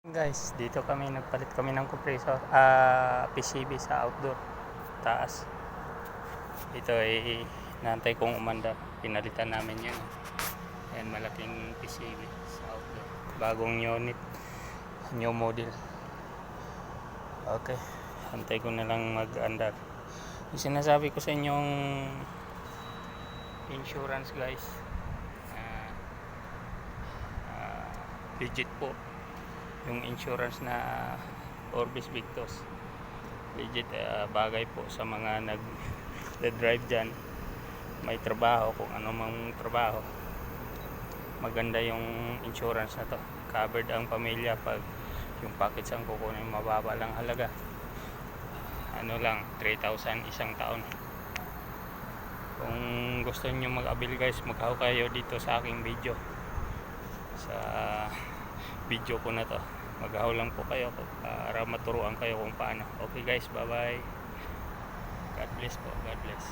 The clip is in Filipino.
Guys, dito nagpalit kami ng compressor, PCB sa outdoor taas. Ito ay naantay kong umanda, pinalitan namin yan. Ayan, malaking PCB sa outdoor, bagong unit, new model. Okay, antay ko na lang mag-andar. Yung sinasabi ko sa inyong insurance guys, legit po yung insurance na Orbis Victus. Legit, bagay po sa mga nag-drive dyan, may trabaho, kung ano mang trabaho. Maganda yung insurance na to, covered ang pamilya pag yung package ang kukunin, mababa lang halaga, ano lang, 3,000 isang taon. Kung gusto niyo mag-avail guys, maghaw kayo dito sa aking video, sa video ko na to. Maghaw lang po kayo para maturuan kayo kung paano. Okay guys, bye bye. God bless po, God bless.